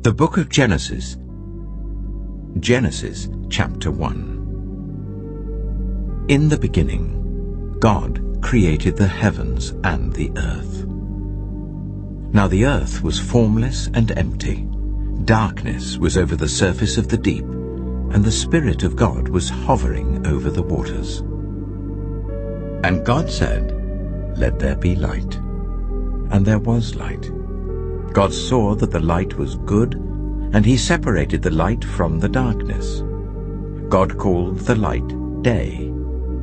The Book of Genesis. Genesis chapter 1. In the beginning, God created the heavens and the earth. Now the earth was formless and empty. Darkness was over the surface of the deep, and the Spirit of God was hovering over the waters. And God said, "Let there be light." And there was light. God saw that the light was good, and he separated the light from the darkness. God called the light day,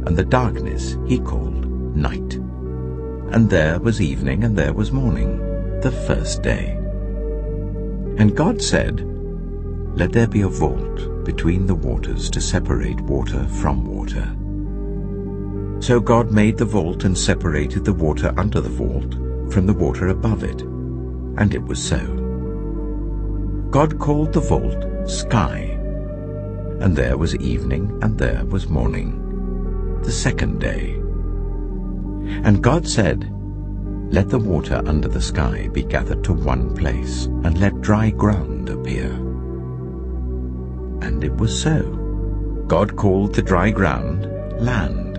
and the darkness he called night. And there was evening and there was morning, the first day. And God said, "Let there be a vault between the waters to separate water from water." So God made the vault and separated the water under the vault from the water above it. And it was so. God called the vault sky. And there was evening and there was morning, the second day. And God said, "Let the water under the sky be gathered to one place, and let dry ground appear." And it was so. God called the dry ground land,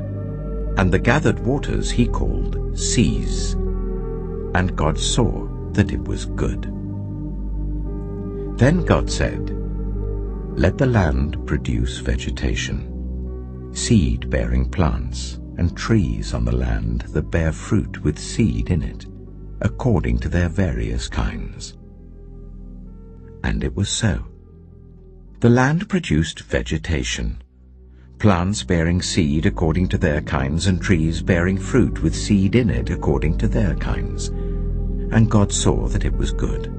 and the gathered waters he called seas. And God saw that it was good. Then God said, "Let the land produce vegetation, seed-bearing plants, and trees on the land that bear fruit with seed in it, according to their various kinds." And it was so. The land produced vegetation, plants bearing seed according to their kinds, and trees bearing fruit with seed in it according to their kinds. And God saw that it was good.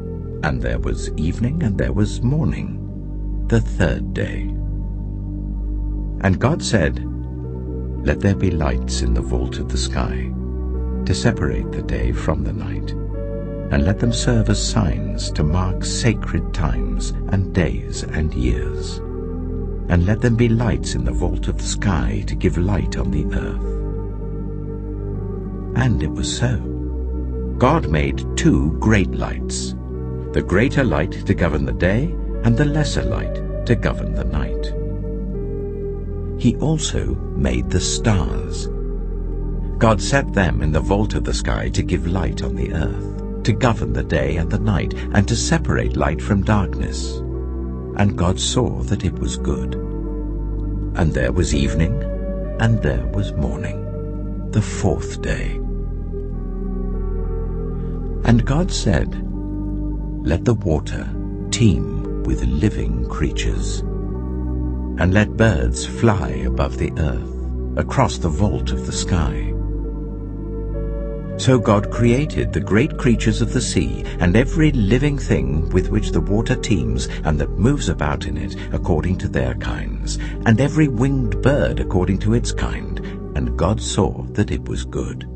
And there was evening and there was morning, the third day. And God said, "Let there be lights in the vault of the sky, to separate the day from the night, and let them serve as signs to mark sacred times and days and years. And let them be lights in the vault of the sky to give light on the earth." And it was so. God made two great lights, the greater light to govern the day, and the lesser light to govern the night. He also made the stars. God set them in the vault of the sky to give light on the earth, to govern the day and the night, and to separate light from darkness. And God saw that it was good. And there was evening, and there was morning, the fourth day. And God said, "Let the water teem with living creatures, and let birds fly above the earth, across the vault of the sky." So God created the great creatures of the sea, and every living thing with which the water teems and that moves about in it according to their kinds, and every winged bird according to its kind. And God saw that it was good.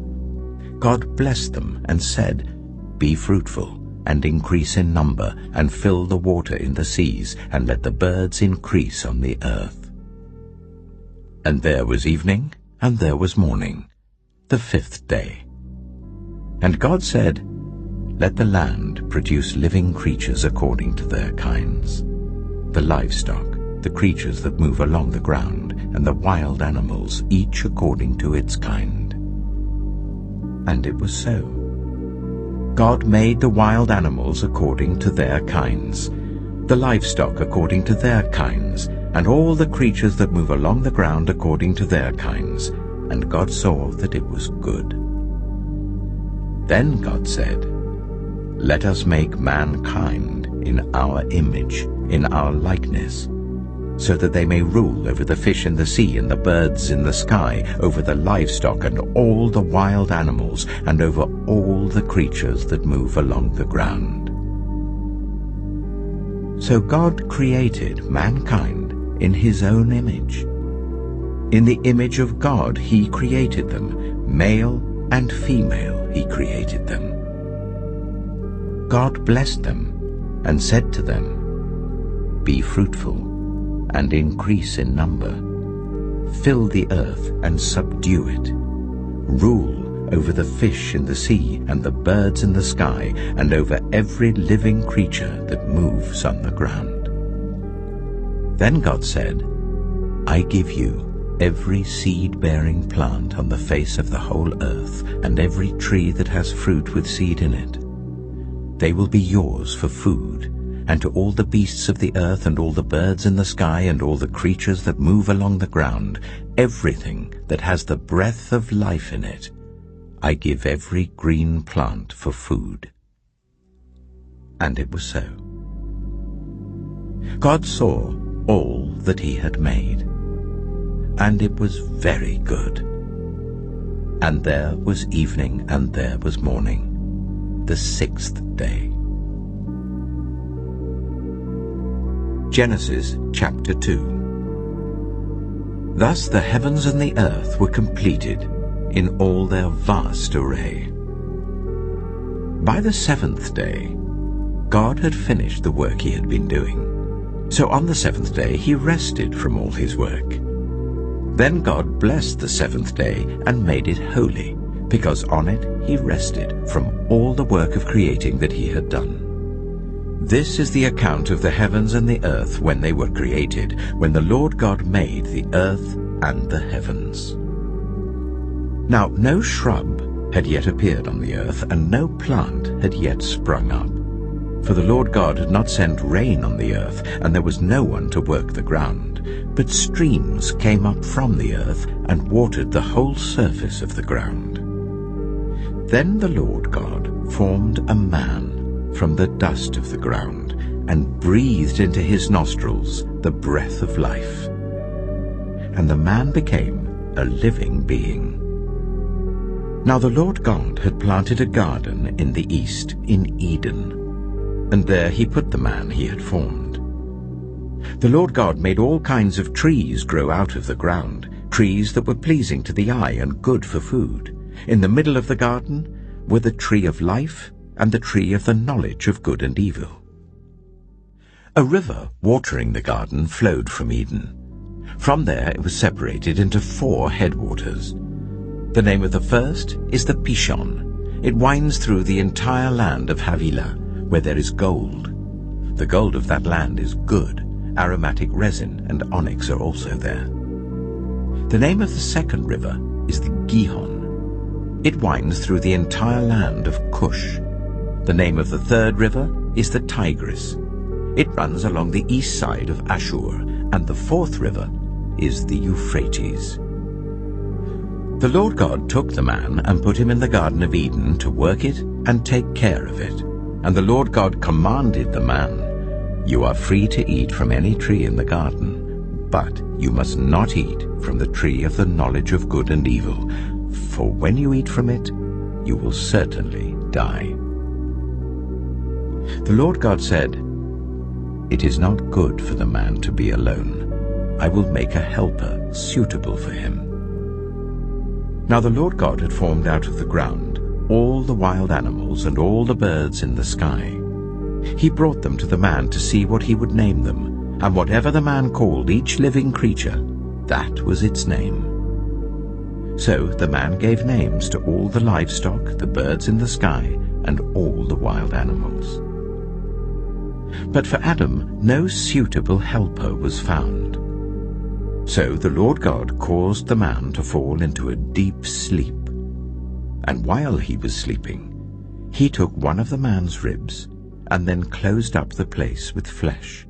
God blessed them and said, "Be fruitful, and increase in number, and fill the water in the seas, and let the birds increase on the earth." And there was evening, and there was morning, the fifth day. And God said, "Let the land produce living creatures according to their kinds, the livestock, the creatures that move along the ground, and the wild animals, each according to its kind." And it was so. God made the wild animals according to their kinds, the livestock according to their kinds, and all the creatures that move along the ground according to their kinds. And God saw that it was good. Then God said, "Let us make mankind in our image, in our likeness, so that they may rule over the fish in the sea and the birds in the sky, over the livestock and all the wild animals, and over all the creatures that move along the ground." So God created mankind in his own image. In the image of God he created them, male and female he created them. God blessed them and said to them, "Be fruitful and increase in number. Fill the earth and subdue it. Rule over the fish in the sea and the birds in the sky, and over every living creature that moves on the ground. Then God said, I give you every seed-bearing plant on the face of the whole earth, and every tree that has fruit with seed in it. They will be yours for food, and to all the beasts of the earth and all the birds in the sky and all the creatures that move along the ground, everything that has the breath of life in it, I give every green plant for food. And it was so. God saw all that he had made, and it was very good. And there was evening and there was morning, the sixth day. Genesis chapter 2. Thus the heavens and the earth were completed in all their vast array. By the seventh day, God had finished the work he had been doing. So on the seventh day he rested from all his work. Then God blessed the seventh day and made it holy, because on it he rested from all the work of creating that he had done. This is the account of the heavens and the earth when they were created, when the Lord God made the earth and the heavens. Now no shrub had yet appeared on the earth, and no plant had yet sprung up. For the Lord God had not sent rain on the earth, and there was no one to work the ground. But streams came up from the earth and watered the whole surface of the ground. Then the Lord God formed a man from the dust of the ground, and breathed into his nostrils the breath of life. And the man became a living being. Now the Lord God had planted a garden in the east, in Eden, and there he put the man he had formed. The Lord God made all kinds of trees grow out of the ground, trees that were pleasing to the eye and good for food. In the middle of the garden were the tree of life and the tree of the knowledge of good and evil. A river watering the garden flowed from Eden. From there it was separated into 4 headwaters. The name of the first is the Pishon. It winds through the entire land of Havilah, where there is gold. The gold of that land is good. Aromatic resin and onyx are also there. The name of the second river is the Gihon. It winds through the entire land of Cush. The name of the third river is the Tigris. It runs along the east side of Ashur, and the fourth river is the Euphrates. The Lord God took the man and put him in the Garden of Eden to work it and take care of it. And the Lord God commanded the man, You are free to eat from any tree in the garden, but you must not eat from the tree of the knowledge of good and evil, for when you eat from it, you will certainly die. The Lord God said, It is not good for the man to be alone. I will make a helper suitable for him. Now the Lord God had formed out of the ground all the wild animals and all the birds in the sky. He brought them to the man to see what he would name them, and whatever the man called each living creature, that was its name. So the man gave names to all the livestock, the birds in the sky, and all the wild animals. But for Adam no suitable helper was found. So the Lord God caused the man to fall into a deep sleep. And while he was sleeping, he took one of the man's ribs and then closed up the place with flesh.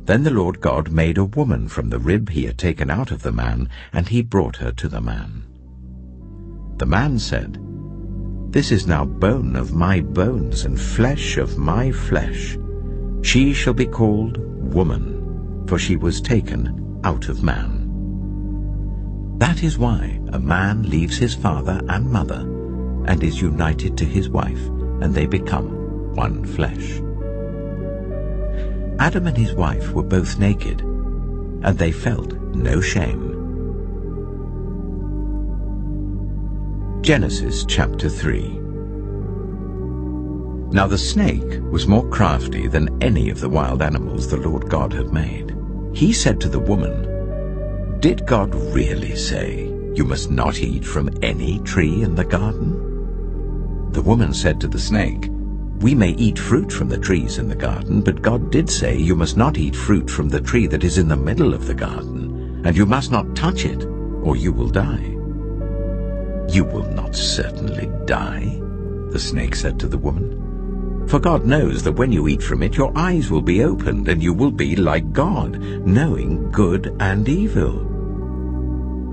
Then the Lord God made a woman from the rib he had taken out of the man, and he brought her to the man. The man said, This is now bone of my bones and flesh of my flesh. She shall be called woman, for she was taken out of man. That is why a man leaves his father and mother and is united to his wife, and they become one flesh. Adam and his wife were both naked, and they felt no shame. Genesis chapter 3. Now the snake was more crafty than any of the wild animals the Lord God had made. He said to the woman, Did God really say, you must not eat from any tree in the garden?" The woman said to the snake, "We may eat fruit from the trees in the garden, but God did say you must not eat fruit from the tree that is in the middle of the garden, and you must not touch it, or you will die." "You will not certainly die," the snake said to the woman. "For God knows that when you eat from it, your eyes will be opened, and you will be like God, knowing good and evil."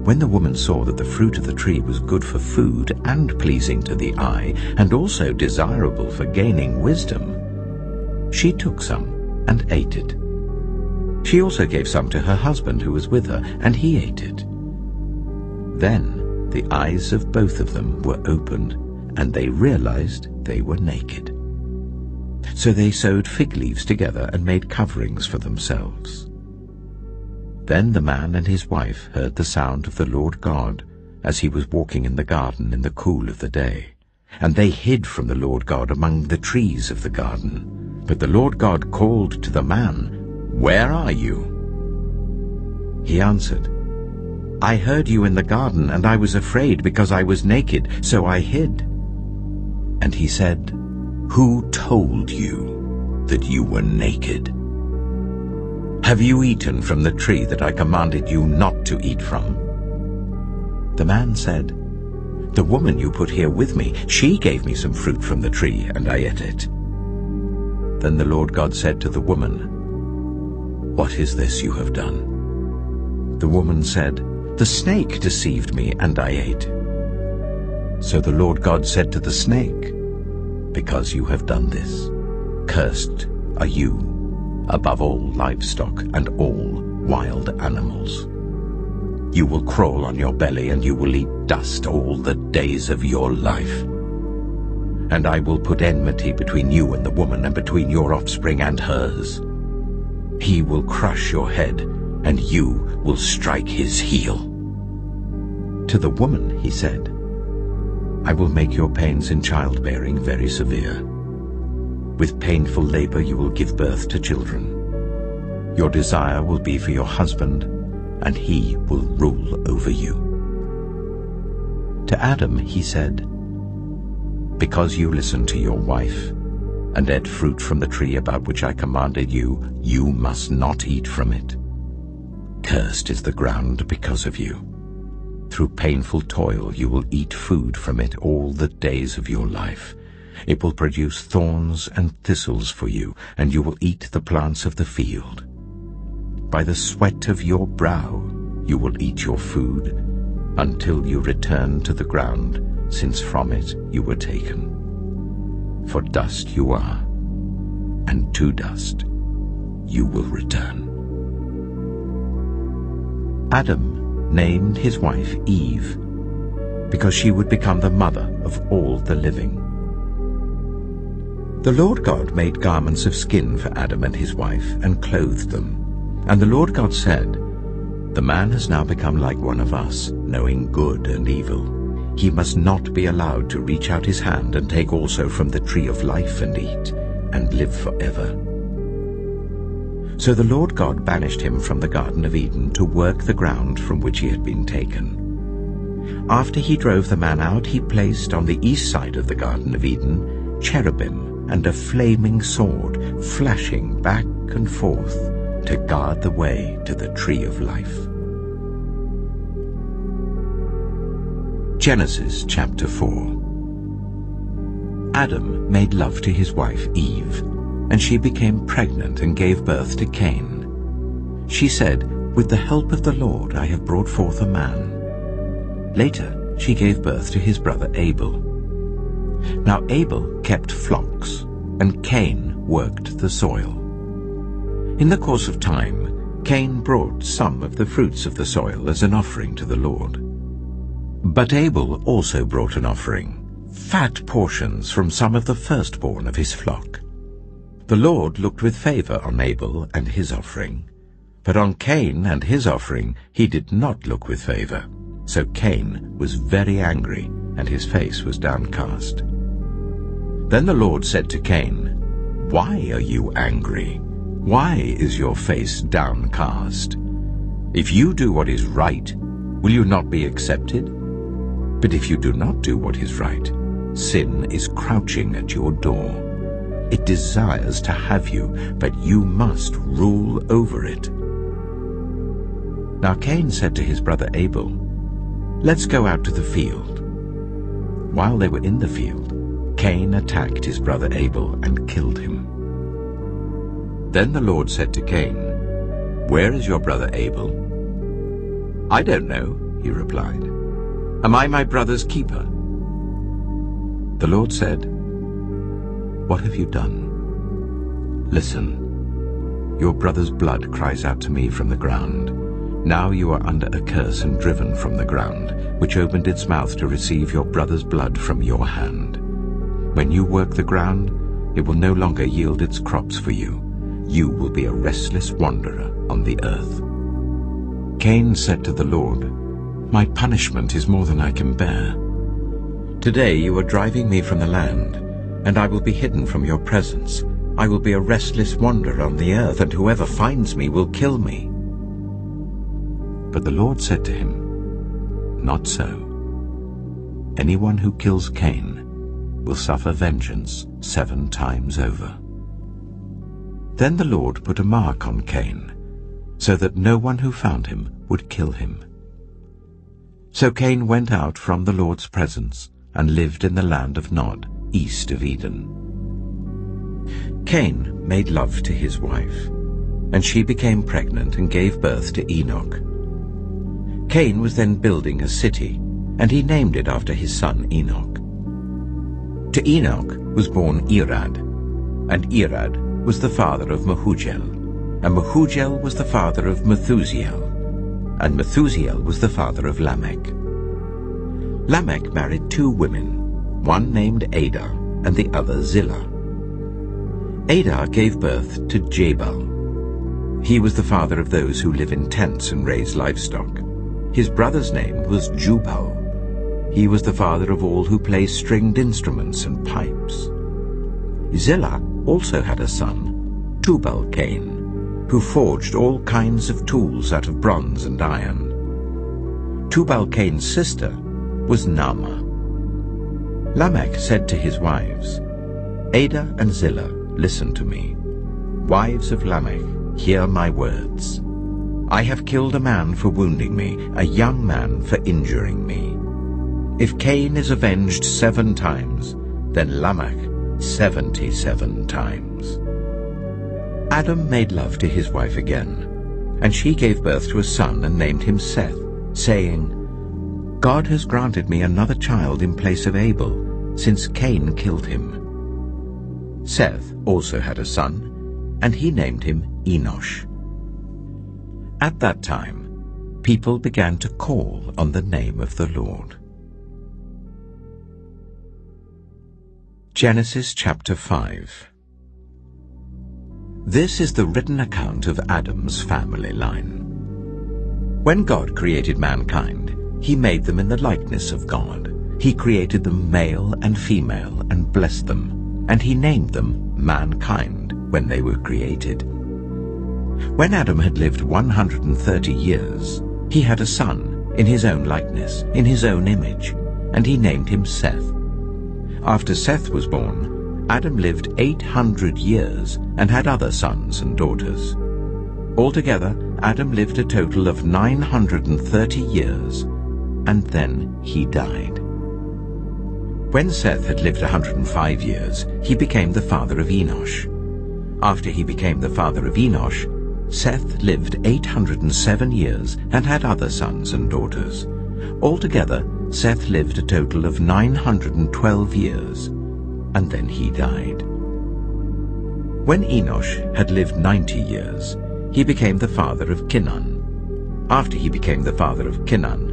When the woman saw that the fruit of the tree was good for food and pleasing to the eye, and also desirable for gaining wisdom, she took some and ate it. She also gave some to her husband who was with her, and he ate it. Then the eyes of both of them were opened, and they realized they were naked. So they sewed fig leaves together and made coverings for themselves. Then the man and his wife heard the sound of the Lord God as he was walking in the garden in the cool of the day. And they hid from the Lord God among the trees of the garden. But the Lord God called to the man, "Where are you?" He answered, "I heard you in the garden, and I was afraid because I was naked, so I hid." And he said, "Who told you that you were naked? Have you eaten from the tree that I commanded you not to eat from?" The man said, "The woman you put here with me, she gave me some fruit from the tree, and I ate it." Then the Lord God said to the woman, "What is this you have done?" The woman said, "The snake deceived me, and I ate." So the Lord God said to the snake, "Because you have done this, cursed are you above all livestock and all wild animals. You will crawl on your belly, and you will eat dust all the days of your life. And I will put enmity between you and the woman, and between your offspring and hers. He will crush your head, and you will strike his heel." To the woman he said, "I will make your pains in childbearing very severe. With painful labor you will give birth to children. Your desire will be for your husband, and he will rule over you." To Adam he said, "Because you listened to your wife, and ate fruit from the tree about which I commanded you, you must not eat from it. Cursed is the ground because of you. Through painful toil you will eat food from it all the days of your life. It will produce thorns and thistles for you, and you will eat the plants of the field. By the sweat of your brow you will eat your food, until you return to the ground, since from it you were taken. For dust you are, and to dust you will return." Adam named his wife Eve, because she would become the mother of all the living. The Lord God made garments of skin for Adam and his wife, and clothed them. And the Lord God said, "The man has now become like one of us, knowing good and evil. He must not be allowed to reach out his hand and take also from the tree of life and eat, and live forever." So the Lord God banished him from the Garden of Eden to work the ground from which he had been taken. After he drove the man out, he placed on the east side of the Garden of Eden cherubim and a flaming sword, flashing back and forth to guard the way to the tree of life. Genesis chapter 4. Adam made love to his wife Eve, and she became pregnant and gave birth to Cain. She said, "With the help of the Lord I have brought forth a man." Later she gave birth to his brother Abel. Now Abel kept flocks, and Cain worked the soil. In the course of time, Cain brought some of the fruits of the soil as an offering to the Lord. But Abel also brought an offering, fat portions from some of the firstborn of his flock. The Lord looked with favor on Abel and his offering, but on Cain and his offering he did not look with favor. So Cain was very angry, and his face was downcast. Then the Lord said to Cain, "Why are you angry? Why is your face downcast? If you do what is right, will you not be accepted? But if you do not do what is right, sin is crouching at your door. It desires to have you, but you must rule over it. Now Cain said to his brother Abel, "Let's go out to the field." While they were in the field, Cain attacked his brother Abel and killed him. Then the Lord said to Cain, "Where is your brother Abel?" "I don't know," he replied. "Am I my brother's keeper?" The Lord said, "What have you done? Listen, your brother's blood cries out to me from the ground. Now you are under a curse and driven from the ground, which opened its mouth to receive your brother's blood from your hand. When you work the ground, it will no longer yield its crops for you. You will be a restless wanderer on the earth." Cain said to the Lord, "My punishment is more than I can bear. Today you are driving me from the land, and I will be hidden from your presence. I will be a restless wanderer on the earth, and whoever finds me will kill me." But the Lord said to him, "Not so. Anyone who kills Cain will suffer vengeance 7 times over." Then the Lord put a mark on Cain, so that no one who found him would kill him. So Cain went out from the Lord's presence and lived in the land of Nod, east of Eden. Cain made love to his wife, and she became pregnant and gave birth to Enoch. Cain was then building a city, and he named it after his son Enoch. To Enoch was born Irad, and Irad was the father of Mehujael, and Mehujael was the father of Methusael, and Methusael was the father of Lamech. Lamech married 2 women, one named Ada and the other Zillah. Ada gave birth to Jabal. He was the father of those who live in tents and raise livestock. His brother's name was Jubal. He was the father of all who play stringed instruments and pipes. Zillah also had a son, Tubal-Cain, who forged all kinds of tools out of bronze and iron. Tubal-Cain's sister was Naamah. Lamech said to his wives, "Ada and Zillah, listen to me. Wives of Lamech, hear my words. I have killed a man for wounding me, a young man for injuring me. If Cain is avenged 7 times, then Lamech 77 times. Adam made love to his wife again, and she gave birth to a son and named him Seth, saying, "God has granted me another child in place of Abel, since Cain killed him." Seth also had a son, and he named him Enosh. At that time, people began to call on the name of the Lord. Genesis chapter 5. This is the written account of Adam's family line. When God created mankind, he made them in the likeness of God. He created them male and female and blessed them, and he named them mankind when they were created. When Adam had lived 130 years, he had a son in his own likeness, in his own image, and he named him Seth. After Seth was born, Adam lived 800 years and had other sons and daughters. Altogether, Adam lived a total of 930 years, and then he died. When Seth had lived 105 years, he became the father of Enosh. After he became the father of Enosh, Seth lived 807 years and had other sons and daughters. Altogether, Seth lived a total of 912 years, and then he died. When Enosh had lived 90 years, he became the father of Kenan. After he became the father of Kenan,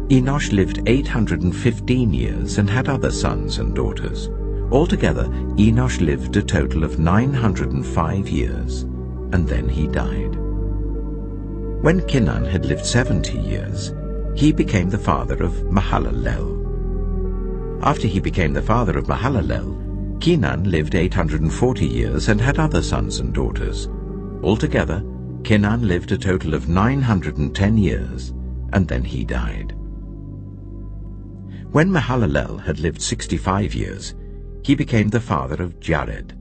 Enosh lived 815 years and had other sons and daughters. Altogether, Enosh lived a total of 905 years, and then he died. When Kenan had lived 70 years, he became the father of Mahalalel. After he became the father of Mahalalel, Kenan lived 840 years and had other sons and daughters. Altogether, Kenan lived a total of 910 years, and then he died. When Mahalalel had lived 65 years, he became the father of Jared.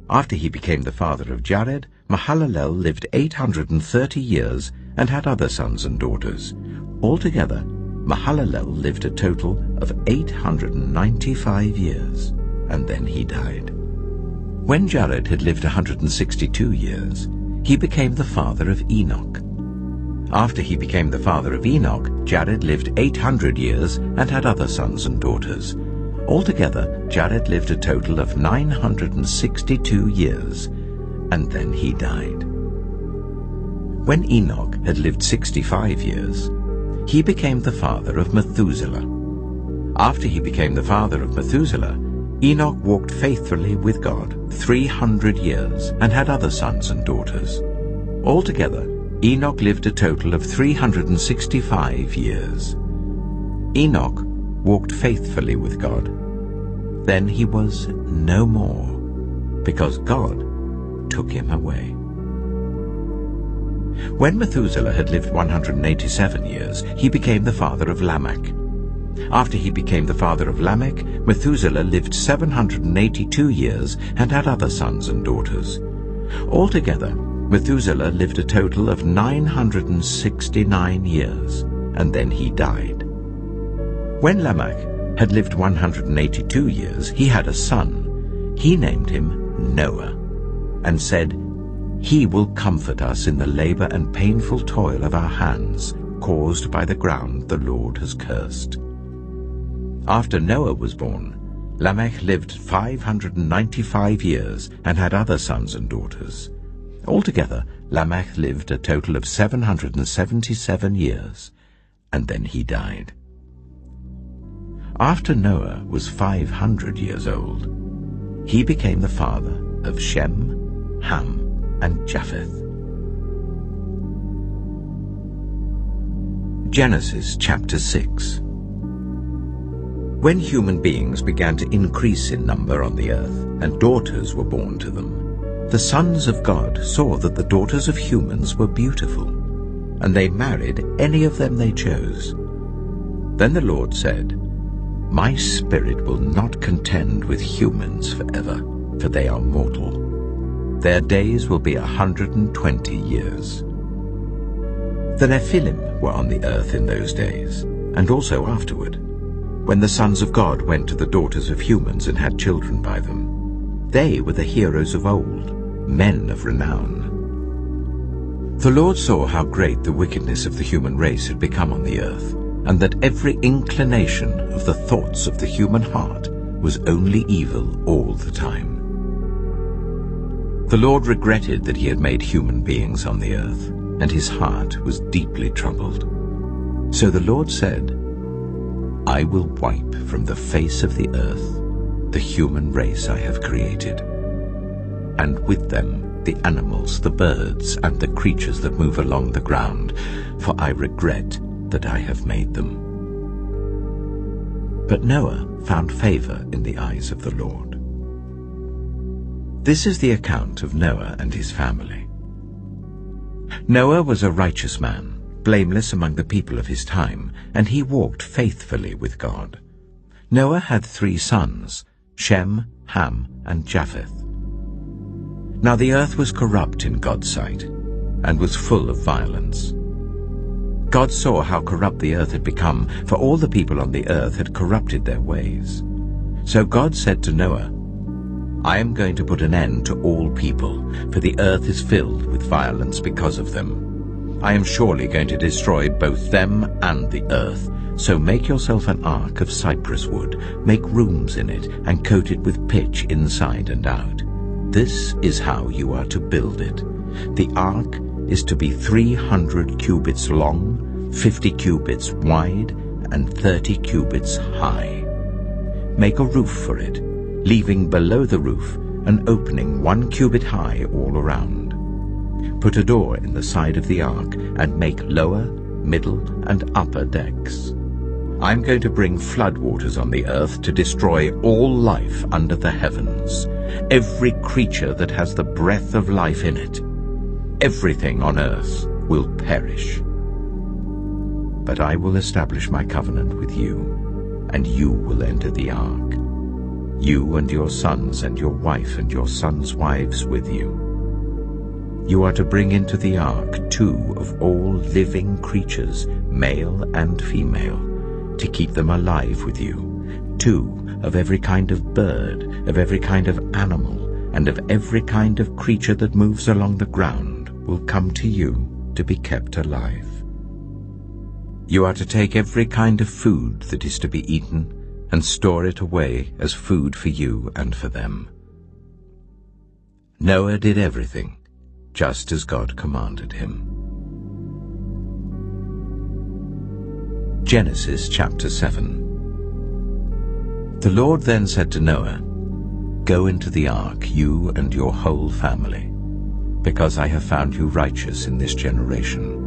After he became the father of Jared, Mahalalel lived 830 years and had other sons and daughters. Altogether, Mahalalel lived a total of 895 years, and then he died. When Jared had lived 162 years, he became the father of Enoch. After he became the father of Enoch, Jared lived 800 years and had other sons and daughters. Altogether, Jared lived a total of 962 years, and then he died. When Enoch had lived 65 years, he became the father of Methuselah. After he became the father of Methuselah, Enoch walked faithfully with God 300 years and had other sons and daughters. Altogether, Enoch lived a total of 365 years. Enoch walked faithfully with God. Then he was no more, because God took him away. When Methuselah had lived 187 years, he became the father of Lamech. After he became the father of Lamech, Methuselah lived 782 years and had other sons and daughters. Altogether, Methuselah lived a total of 969 years, and then he died. When Lamech had lived 182 years, he had a son. He named him Noah, and said, "He will comfort us in the labor and painful toil of our hands, caused by the ground the Lord has cursed." After Noah was born, Lamech lived 595 years and had other sons and daughters. Altogether, Lamech lived a total of 777 years, and then he died. After Noah was 500 years old, he became the father of Shem, Ham, and Japheth. Genesis chapter 6. When human beings began to increase in number on the earth, and daughters were born to them, the sons of God saw that the daughters of humans were beautiful, and they married any of them they chose. Then the Lord said, "My spirit will not contend with humans forever, for they are mortal. Their days will be 120 years. The Nephilim were on the earth in those days, and also afterward, when the sons of God went to the daughters of humans and had children by them. They were the heroes of old, men of renown. The Lord saw how great the wickedness of the human race had become on the earth, and that every inclination of the thoughts of the human heart was only evil all the time. The Lord regretted that he had made human beings on the earth, and his heart was deeply troubled. So the Lord said, "I will wipe from the face of the earth the human race I have created, and with them the animals, the birds, and the creatures that move along the ground, for I regret that I have made them." But Noah found favor in the eyes of the Lord. This is the account of Noah and his family. Noah was a righteous man, blameless among the people of his time, and he walked faithfully with God. Noah had 3 sons, Shem, Ham, and Japheth. Now the earth was corrupt in God's sight, and was full of violence. God saw how corrupt the earth had become, for all the people on the earth had corrupted their ways. So God said to Noah, "I am going to put an end to all people, for the earth is filled with violence because of them. I am surely going to destroy both them and the earth. So make yourself an ark of cypress wood, make rooms in it, and coat it with pitch inside and out. This is how you are to build it. The ark is to be 300 cubits long, 50 cubits wide, and 30 cubits high. Make a roof for it, leaving below the roof an opening 1 cubit high all around. Put a door in the side of the ark, and make lower, middle, and upper decks. I'm going to bring flood waters on the earth to destroy all life under the heavens, every creature that has the breath of life in it. Everything on earth will perish. But I will establish my covenant with you, and you will enter the ark, you and your sons and your wife and your sons' wives with you. You are to bring into the ark 2 of all living creatures, male and female, to keep them alive with you. 2 of every kind of bird, of every kind of animal, and of every kind of creature that moves along the ground will come to you to be kept alive. You are to take every kind of food that is to be eaten and store it away as food for you and for them. Noah did everything just as God commanded him. Genesis chapter 7. The Lord then said to Noah, "Go into the ark, you and your whole family, because I have found you righteous in this generation.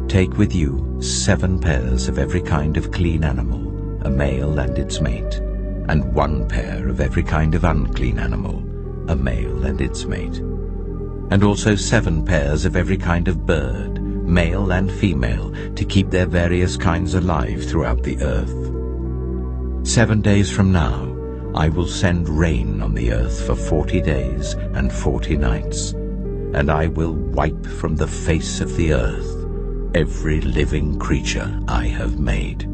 Take with you 7 pairs of every kind of clean animal, a male and its mate, and 1 pair of every kind of unclean animal, a male and its mate, and also 7 pairs of every kind of bird, male and female, to keep their various kinds alive throughout the earth. 7 days from now I will send rain on the earth for 40 days and 40 nights, and I will wipe from the face of the earth every living creature I have made."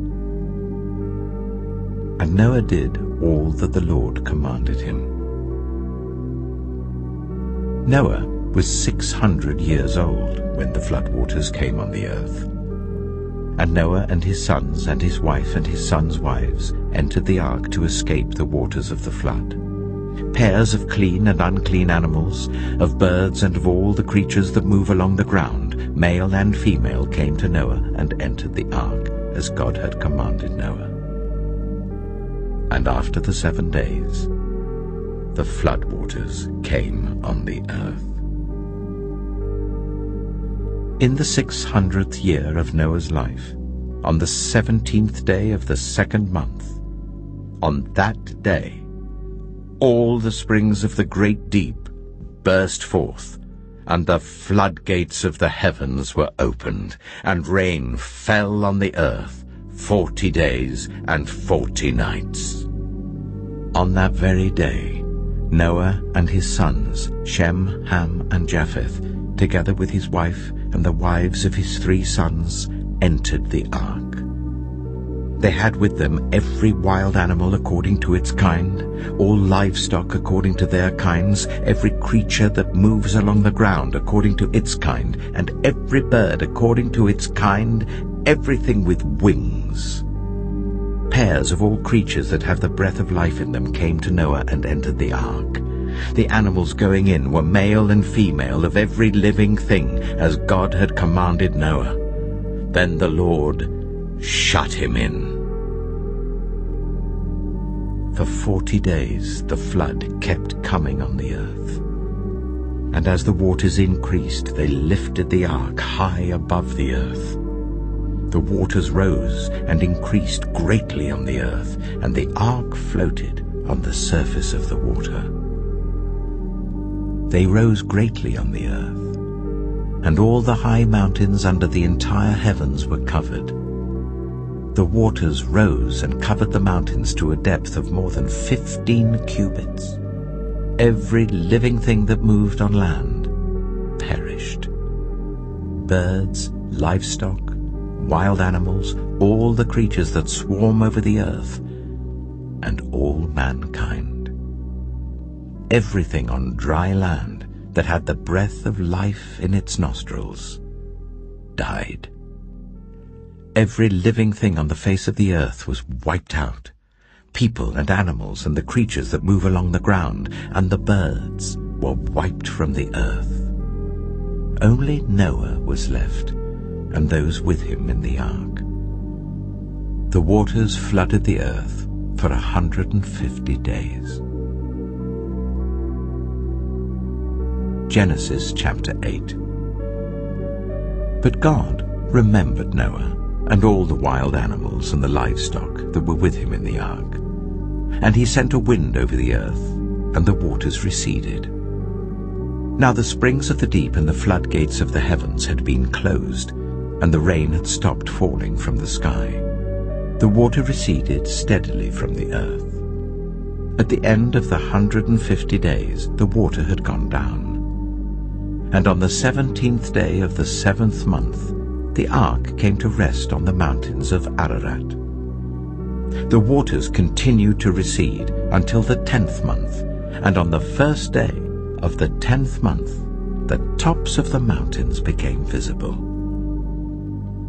And Noah did all that the Lord commanded him. Noah was 600 years old when the floodwaters came on the earth. And Noah and his sons and his wife and his sons' wives entered the ark to escape the waters of the flood. Pairs of clean and unclean animals, of birds and of all the creatures that move along the ground, male and female, came to Noah and entered the ark as God had commanded Noah. And after the 7 days, the floodwaters came on the earth. In the 600th year of Noah's life, on the 17th day of the 2nd month, on that day, all the springs of the great deep burst forth, and the floodgates of the heavens were opened, and rain fell on the earth 40 days and 40 nights. On that very day, Noah and his sons, Shem, Ham, and Japheth, together with his wife and the wives of his 3 sons, entered the ark. They had with them every wild animal according to its kind, all livestock according to their kinds, every creature that moves along the ground according to its kind, and every bird according to its kind, everything with wings. Pairs of all creatures that have the breath of life in them came to Noah and entered the ark. The animals going in were male and female of every living thing, as God had commanded Noah. Then the Lord shut him in. For 40 days the flood kept coming on the earth. And as the waters increased, they lifted the ark high above the earth. The waters rose and increased greatly on the earth, and the ark floated on the surface of the water. They rose greatly on the earth, and all the high mountains under the entire heavens were covered. The waters rose and covered the mountains to a depth of more than 15 cubits. Every living thing that moved on land perished. Birds, livestock, wild animals, all the creatures that swarm over the earth, and all mankind. Everything on dry land that had the breath of life in its nostrils died. Every living thing on the face of the earth was wiped out. People and animals and the creatures that move along the ground and the birds were wiped from the earth. Only Noah was left, and those with him in the ark. The waters flooded the earth for 150 days. Genesis chapter 8. But God remembered Noah and all the wild animals and the livestock that were with him in the ark. And he sent a wind over the earth, and the waters receded. Now the springs of the deep and the floodgates of the heavens had been closed, and the rain had stopped falling from the sky. The water receded steadily from the earth. At the end of the 150 days, the water had gone down. And on the 17th day of the 7th month, the ark came to rest on the mountains of Ararat. The waters continued to recede until the 10th month, and on the first day of the 10th month, the tops of the mountains became visible.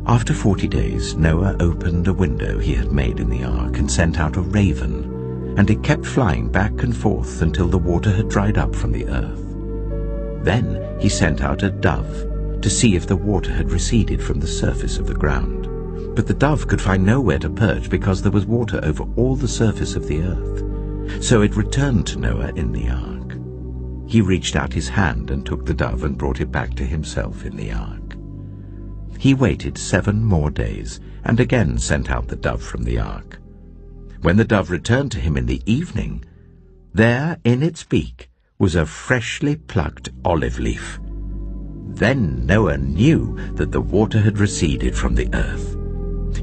After 40 days, Noah opened a window he had made in the ark and sent out a raven, and it kept flying back and forth until the water had dried up from the earth. Then he sent out a dove to see if the water had receded from the surface of the ground. But the dove could find nowhere to perch because there was water over all the surface of the earth. So it returned to Noah in the ark. He reached out his hand and took the dove and brought it back to himself in the ark. He waited 7 more days and again sent out the dove from the ark. When the dove returned to him in the evening, there in its beak was a freshly plucked olive leaf. Then Noah knew that the water had receded from the earth.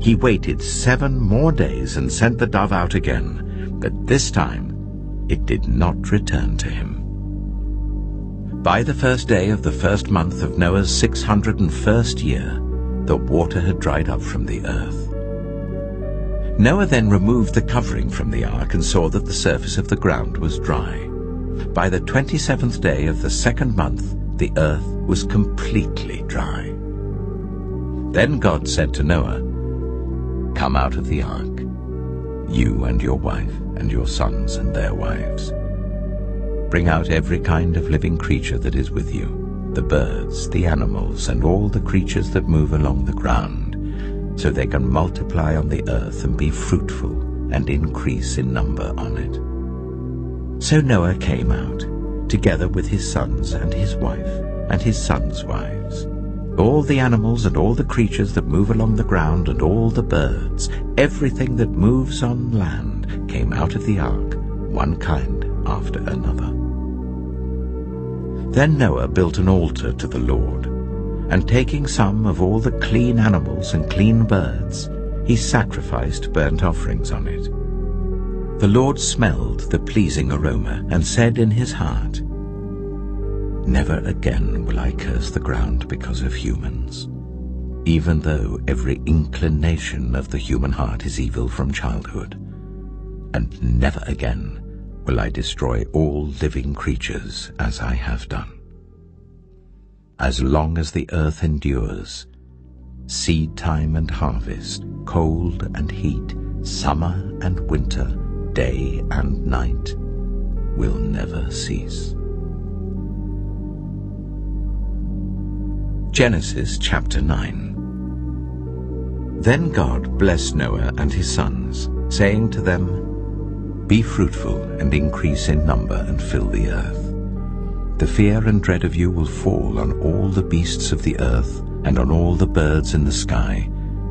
He waited 7 more days and sent the dove out again, but this time it did not return to him. By the first day of the 1st month of Noah's 601st year, the water had dried up from the earth. Noah then removed the covering from the ark and saw that the surface of the ground was dry. By the 27th day of the 2nd month, the earth was completely dry. Then God said to Noah, "Come out of the ark, you and your wife and your sons and their wives. Bring out every kind of living creature that is with you, the birds, the animals, and all the creatures that move along the ground, so they can multiply on the earth and be fruitful and increase in number on it." So Noah came out, together with his sons and his wife and his sons' wives. All the animals and all the creatures that move along the ground and all the birds, everything that moves on land, came out of the ark, one kind after another. Then Noah built an altar to the Lord, and taking some of all the clean animals and clean birds, he sacrificed burnt offerings on it. The Lord smelled the pleasing aroma and said in his heart, "Never again will I curse the ground because of humans, even though every inclination of the human heart is evil from childhood. And never again will I destroy all living creatures as I have done. As long as the earth endures, seed time and harvest, cold and heat, summer and winter, day and night, will never cease." Genesis chapter 9. Then God blessed Noah and his sons, saying to them, "Be fruitful and increase in number and fill the earth. The fear and dread of you will fall on all the beasts of the earth and on all the birds in the sky,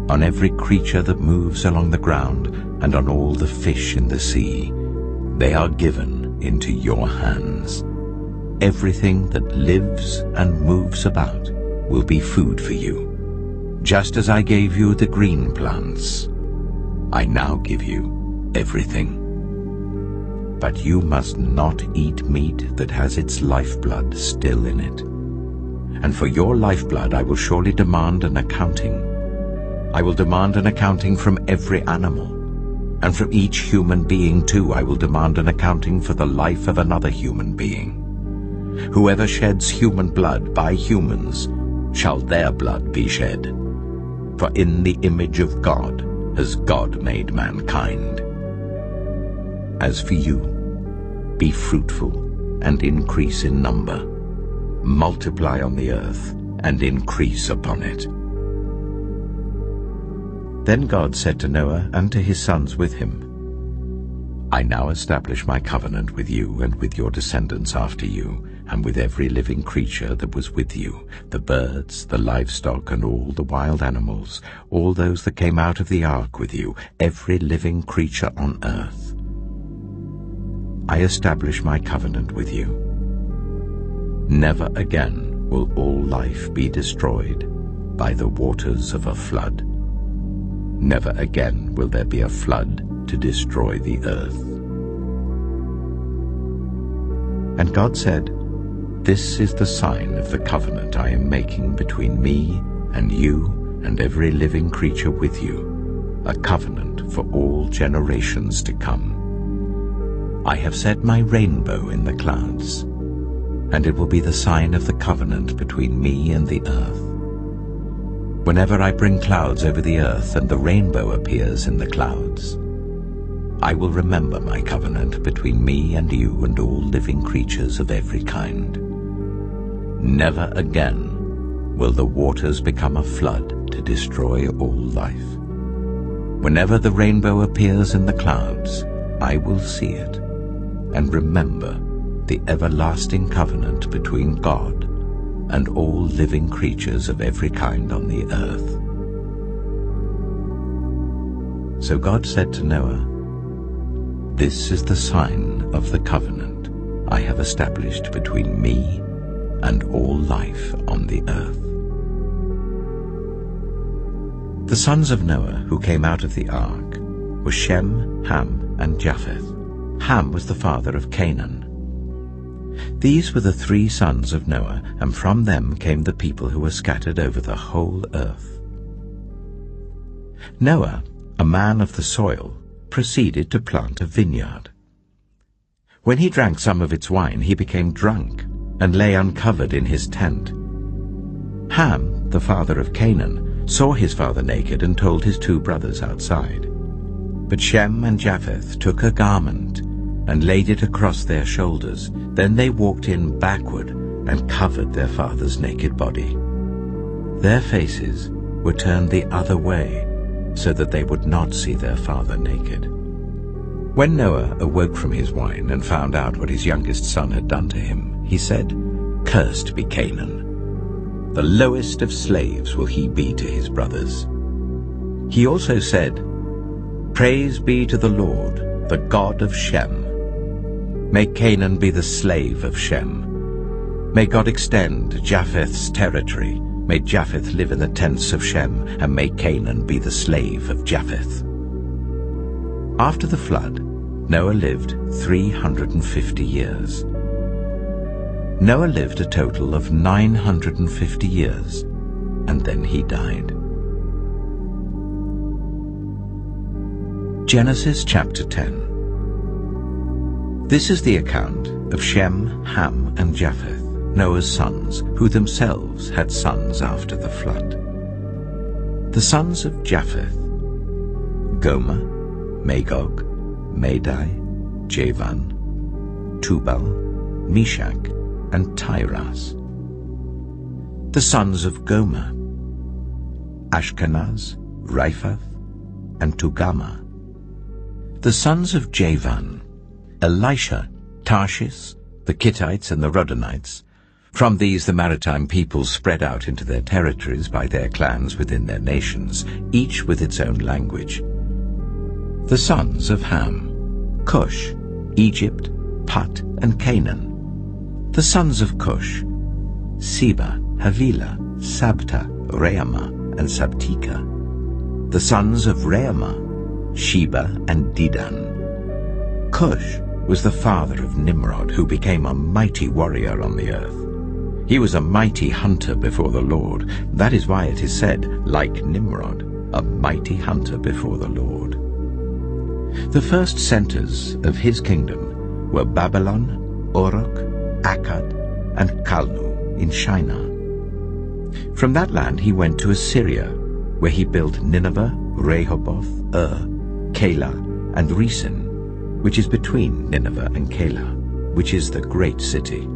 on every creature that moves along the ground and on all the fish in the sea. They are given into your hands. Everything that lives and moves about will be food for you. Just as I gave you the green plants, I now give you everything. But you must not eat meat that has its lifeblood still in it. And for your lifeblood I will surely demand an accounting. I will demand an accounting from every animal, and from each human being too I will demand an accounting for the life of another human being. Whoever sheds human blood by humans, shall their blood be shed. For in the image of God has God made mankind. As for you, be fruitful and increase in number. Multiply on the earth and increase upon it." Then God said to Noah and to his sons with him, "I now establish my covenant with you and with your descendants after you, and with every living creature that was with you, the birds, the livestock, and all the wild animals, all those that came out of the ark with you, every living creature on earth. I establish my covenant with you. Never again will all life be destroyed, by the waters of a flood. Never again will there be a flood to destroy the earth. And God said, "This is the sign of the covenant I am making between me and you and every living creature with you, a covenant for all generations to come. I have set my rainbow in the clouds, and it will be the sign of the covenant between me and the earth. Whenever I bring clouds over the earth and the rainbow appears in the clouds, I will remember my covenant between me and you and all living creatures of every kind. Never again will the waters become a flood to destroy all life. Whenever the rainbow appears in the clouds, I will see it and remember the everlasting covenant between God and all living creatures of every kind on the earth." So God said to Noah, "This is the sign of the covenant I have established between me and all life on the earth." The sons of Noah who came out of the ark were Shem, Ham, and Japheth. Ham was the father of Canaan. These were the 3 sons of Noah, and from them came the people who were scattered over the whole earth. Noah, a man of the soil, proceeded to plant a vineyard. When he drank some of its wine, he became drunk and lay uncovered in his tent. Ham, the father of Canaan, saw his father naked and told his 2 brothers outside. But Shem and Japheth took a garment and laid it across their shoulders. Then they walked in backward and covered their father's naked body. Their faces were turned the other way, so that they would not see their father naked. When Noah awoke from his wine and found out what his youngest son had done to him, he said, "Cursed be Canaan. The lowest of slaves will he be to his brothers." He also said, "Praise be to the Lord, the God of Shem. May Canaan be the slave of Shem. May God extend Japheth's territory. May Japheth live in the tents of Shem, and may Canaan be the slave of Japheth." After the flood, Noah lived 350 years. Noah lived a total of 950 years, and then he died. Genesis chapter 10. This is the account of Shem, Ham, and Japheth, Noah's sons, who themselves had sons after the flood. The sons of Japheth: Gomer, Magog, Madai, Javan, Tubal, Meshach, and Tiras. The sons of Gomer: Ashkenaz, Riphath, and Togarmah. The sons of Javan: Elisha, Tarshish, the Kittites, and the Rodanites. From these the maritime peoples spread out into their territories by their clans within their nations, each with its own language. The sons of Ham: Cush, Egypt, Put, and Canaan. The sons of Cush: Seba, Havilah, Sabta, Reamah, and Sabtika. The sons of Reamah: Sheba and Dedan. Cush was the father of Nimrod, who became a mighty warrior on the earth. He was a mighty hunter before the Lord. That is why it is said, like Nimrod, a mighty hunter before the Lord. The first centers of his kingdom were Babylon, Uruk, Akkad, and Calnu in Shinar. From that land he went to Assyria, where he built Nineveh, Rehoboth, Calah, and Resen, which is between Nineveh and Calah, which is the great city.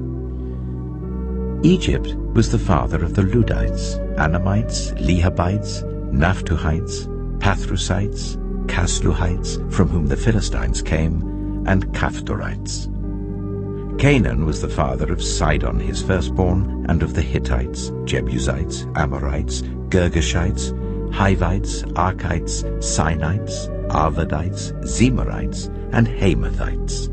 Egypt was the father of the Ludites, Anamites, Lehabites, Naphtuhites, Pathrusites, Casluhites, from whom the Philistines came, and Caphtorites. Canaan was the father of Sidon his firstborn, and of the Hittites, Jebusites, Amorites, Girgashites, Hivites, Archites, Sinites, Arvadites, Zemarites, and Hamathites.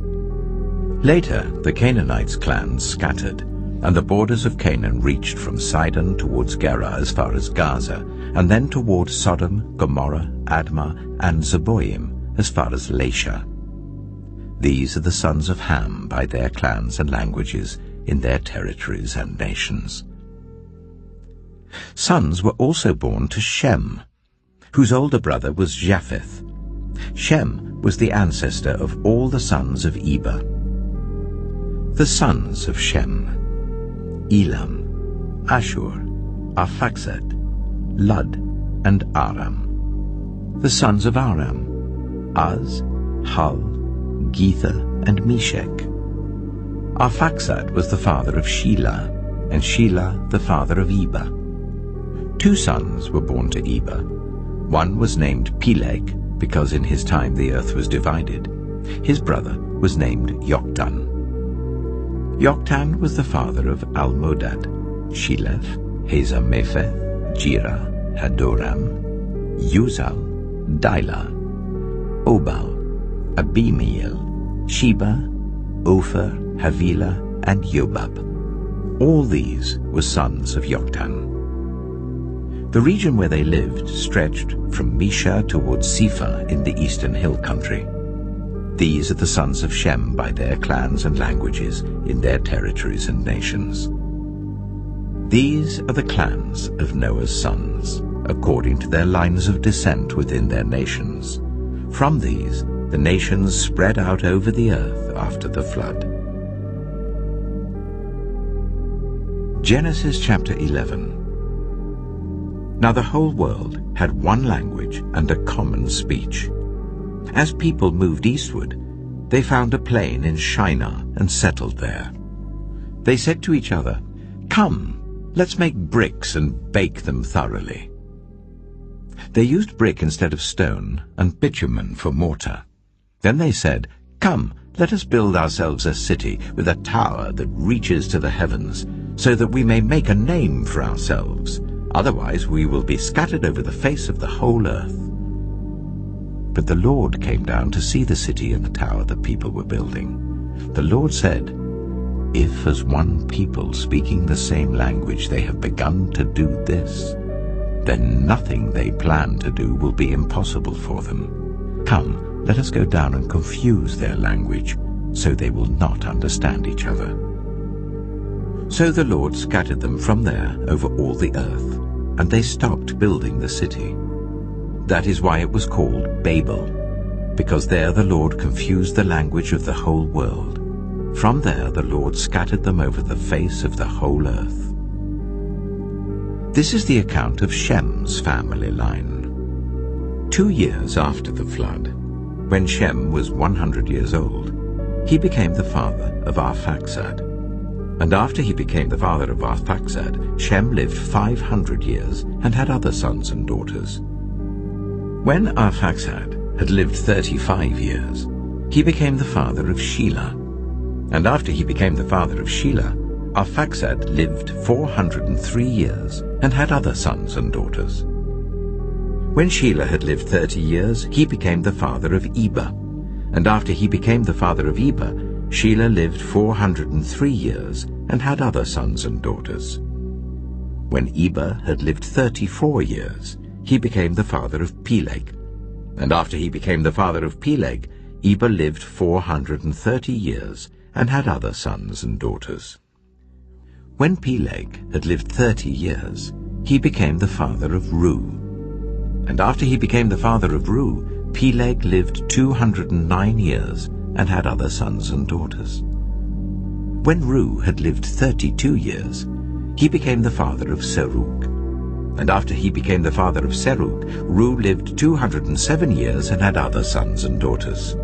Later the Canaanites' clans scattered, And the borders of Canaan reached from Sidon towards Gerar as far as Gaza, and then toward Sodom, Gomorrah, Admah, and Zeboim as far as Lasha. These are the sons of Ham by their clans and languages, in their territories and nations. Sons were also born to Shem, whose older brother was Japheth. Shem was the ancestor of all the sons of Eber. The sons of Shem: Elam, Ashur, Arphaxad, Lud, and Aram. The sons of Aram: Uz, Hul, Gether, and Meshech. Arphaxad was the father of Shelah, and Shelah the father of Eber. 2 sons were born to Eber. One was named Peleg, because in his time the earth was divided. His brother was named Joktan. Joktan was the father of Almodad, Sheleph, Hazamepheth, Jirah, Hadoram, Uzal, Dilah, Obal, Abimael, Sheba, Ophir, Havilah, and Jobab. All these were sons of Joktan. The region where they lived stretched from Mesha towards Sephar in the eastern hill country. These are the sons of Shem by their clans and languages, in their territories and nations. These are the clans of Noah's sons, according to their lines of descent within their nations. From these, the nations spread out over the earth after the flood. Genesis chapter 11. Now the whole world had one language and a common speech. As people moved eastward, they found a plain in Shinar and settled there. They said to each other, "Come, let's make bricks and bake them thoroughly." They used brick instead of stone and bitumen for mortar. Then they said, "Come, let us build ourselves a city with a tower that reaches to the heavens, so that we may make a name for ourselves. Otherwise we will be scattered over the face of the whole earth." But the Lord came down to see the city and the tower that people were building. The Lord said, "If as one people speaking the same language they have begun to do this, then nothing they plan to do will be impossible for them. Come, let us go down and confuse their language, so they will not understand each other." So the Lord scattered them from there over all the earth, and they stopped building the city. That is why it was called Babel, because there the Lord confused the language of the whole world. From there the Lord scattered them over the face of the whole earth. This is the account of Shem's family line. 2 years after the flood, when Shem was 100 years old, he became the father of Arphaxad. And after he became the father of Arphaxad, Shem lived 500 years and had other sons and daughters. When Arphaxad had lived 35 years, he became the father of Shelah. And after he became the father of Shelah, Arphaxad lived 403 years and had other sons and daughters. When Shelah had lived 30 years, he became the father of Eber. And after he became the father of Eber, Shelah lived 403 years and had other sons and daughters. When Eber had lived 34 years, he became the father of Peleg. And after he became the father of Peleg, Eber lived 430 years and had other sons and daughters. When Peleg had lived 30 years, he became the father of Reu. And after he became the father of Reu, Peleg lived 209 years and had other sons and daughters. When Reu had lived 32 years, he became the father of Serug. And after he became the father of Serug, Reu lived 207 years and had other sons and daughters.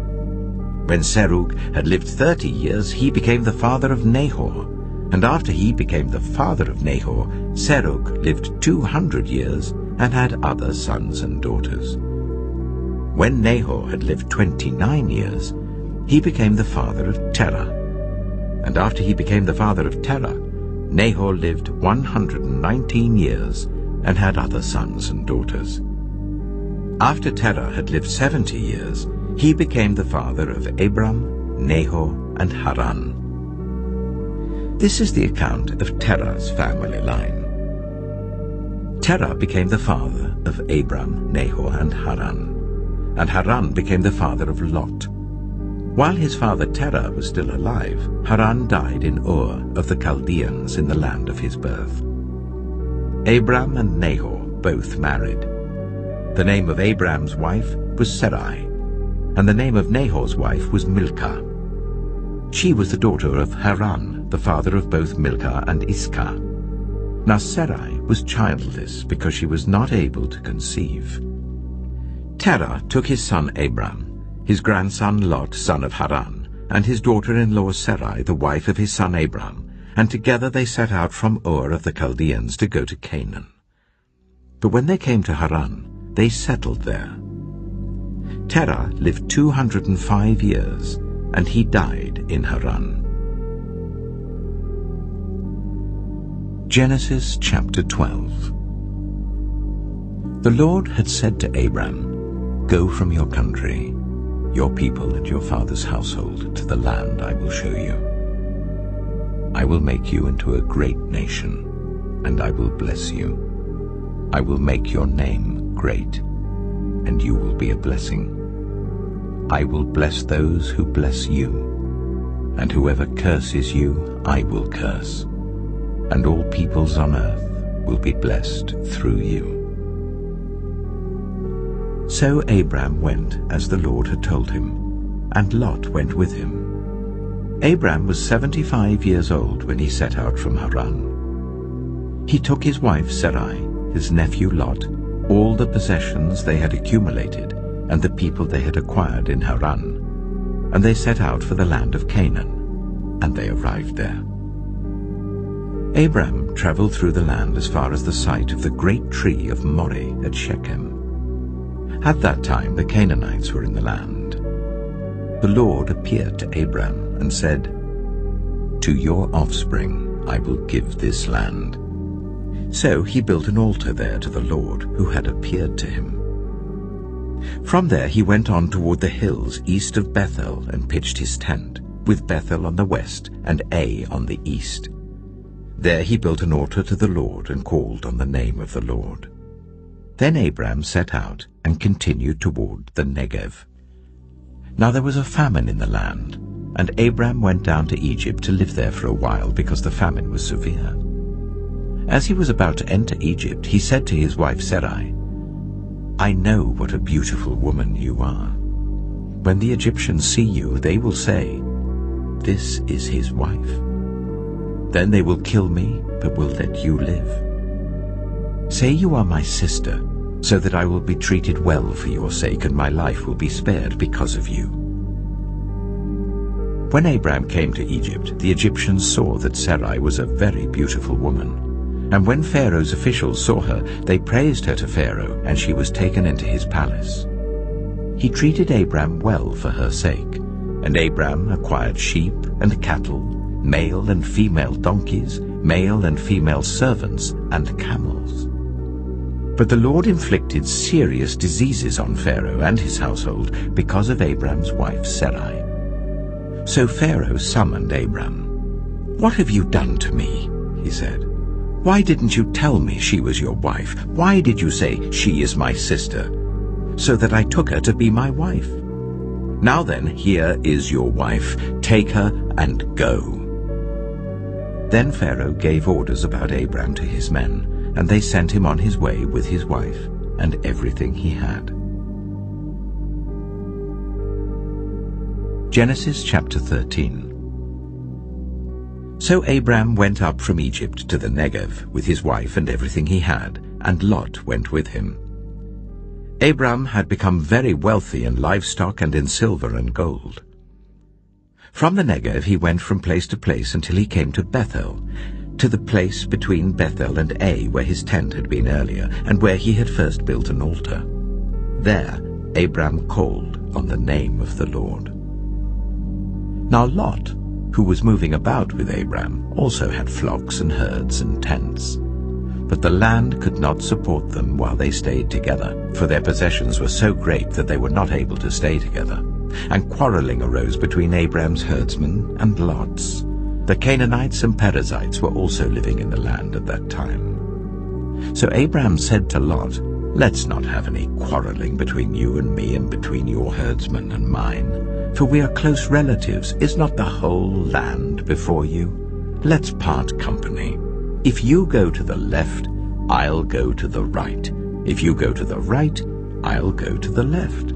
When Serug had lived 30 years, he became the father of Nahor. And after he became the father of Nahor, Serug lived 200 years and had other sons and daughters. When Nahor had lived 29 years, he became the father of Terah. And after he became the father of Terah, Nahor lived 119 years and had other sons and daughters. After Terah had lived 70 years, he became the father of Abram, Nahor, and Haran. This is the account of Terah's family line. Terah became the father of Abram, Nahor, and Haran became the father of Lot. While his father Terah was still alive, Haran died in Ur of the Chaldeans in the land of his birth. Abram and Nahor both married. The name of Abram's wife was Sarai, and the name of Nahor's wife was Milcah. She was the daughter of Haran, the father of both Milcah and Iscah. Now Sarai was childless because she was not able to conceive. Terah took his son Abram, his grandson Lot, son of Haran, and his daughter-in-law Sarai, the wife of his son Abram, and together they set out from Ur of the Chaldeans to go to Canaan. But when they came to Haran, they settled there. Terah lived 205 years, and he died in Haran. Genesis chapter 12. The Lord had said to Abram, "Go from your country, your people and your father's household, to the land I will show you. I will make you into a great nation, and I will bless you. I will make your name great, and you will be a blessing. I will bless those who bless you, and whoever curses you I will curse, and all peoples on earth will be blessed through you." So Abram went as the Lord had told him, and Lot went with him. Abram was 75 years old when he set out from Haran. He took his wife Sarai, his nephew Lot, all the possessions they had accumulated, and the people they had acquired in Haran, and they set out for the land of Canaan, and they arrived there. Abram traveled through the land as far as the site of the great tree of Moreh at Shechem. At that time the Canaanites were in the land. The Lord appeared to Abram and said, "To your offspring I will give this land." So he built an altar there to the Lord who had appeared to him. From there he went on toward the hills east of Bethel and pitched his tent, with Bethel on the west and Ai on the east. There he built an altar to the Lord and called on the name of the Lord. Then Abram set out and continued toward the Negev. Now there was a famine in the land, and Abram went down to Egypt to live there for a while because the famine was severe. As he was about to enter Egypt, he said to his wife Sarai, "I know what a beautiful woman you are. When the Egyptians see you, they will say, 'This is his wife.' Then they will kill me, but will let you live. Say you are my sister, so that I will be treated well for your sake, and my life will be spared because of you." When Abram came to Egypt, the Egyptians saw that Sarai was a very beautiful woman. And when Pharaoh's officials saw her, they praised her to Pharaoh, and she was taken into his palace. He treated Abram well for her sake, and Abram acquired sheep and cattle, male and female donkeys, male and female servants, and camels. But the Lord inflicted serious diseases on Pharaoh and his household because of Abram's wife Sarai. So Pharaoh summoned Abram. "What have you done to me?" he said. "Why didn't you tell me she was your wife? Why did you say, 'She is my sister,' so that I took her to be my wife? Now then, here is your wife. Take her and go." Then Pharaoh gave orders about Abram to his men, and they sent him on his way with his wife and everything he had. Genesis chapter 13. So Abram went up from Egypt to the Negev with his wife and everything he had, and Lot went with him. Abram had become very wealthy in livestock and in silver and gold. From the Negev he went from place to place until he came to Bethel, to the place between Bethel and Ai where his tent had been earlier, and where he had first built an altar. There Abram called on the name of the Lord. Now Lot, who was moving about with Abram, also had flocks and herds and tents. But the land could not support them while they stayed together, for their possessions were so great that they were not able to stay together. And quarreling arose between Abram's herdsmen and Lot's. The Canaanites and Perizzites were also living in the land at that time. So Abram said to Lot, "Let's not have any quarreling between you and me and between your herdsmen and mine, for we are close relatives. Is not the whole land before you? Let's part company. If you go to the left, I'll go to the right. If you go to the right, I'll go to the left."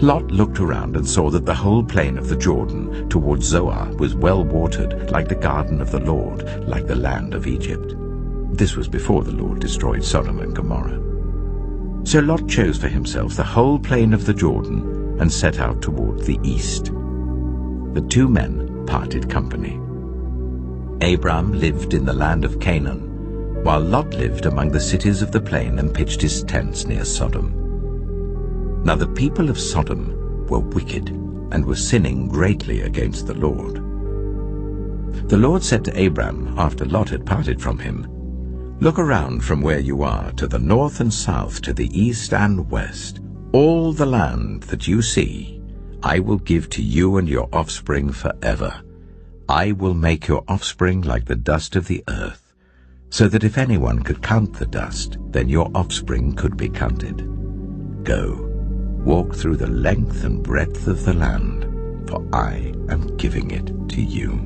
Lot looked around and saw that the whole plain of the Jordan towards Zoar was well watered, like the garden of the Lord, like the land of Egypt. This was before the Lord destroyed Sodom and Gomorrah. So Lot chose for himself the whole plain of the Jordan and set out toward the east. The two men parted company. Abram lived in the land of Canaan, while Lot lived among the cities of the plain and pitched his tents near Sodom. Now the people of Sodom were wicked and were sinning greatly against the Lord. The Lord said to Abram, after Lot had parted from him, "Look around from where you are, to the north and south, to the east and west. All the land that you see, I will give to you and your offspring forever. I will make your offspring like the dust of the earth, so that if anyone could count the dust, then your offspring could be counted. Go, walk through the length and breadth of the land, for I am giving it to you."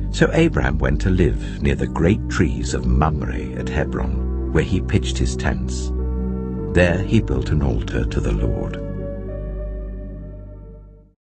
So Abram went to live near the great trees of Mamre at Hebron, where he pitched his tents. There he built an altar to the Lord.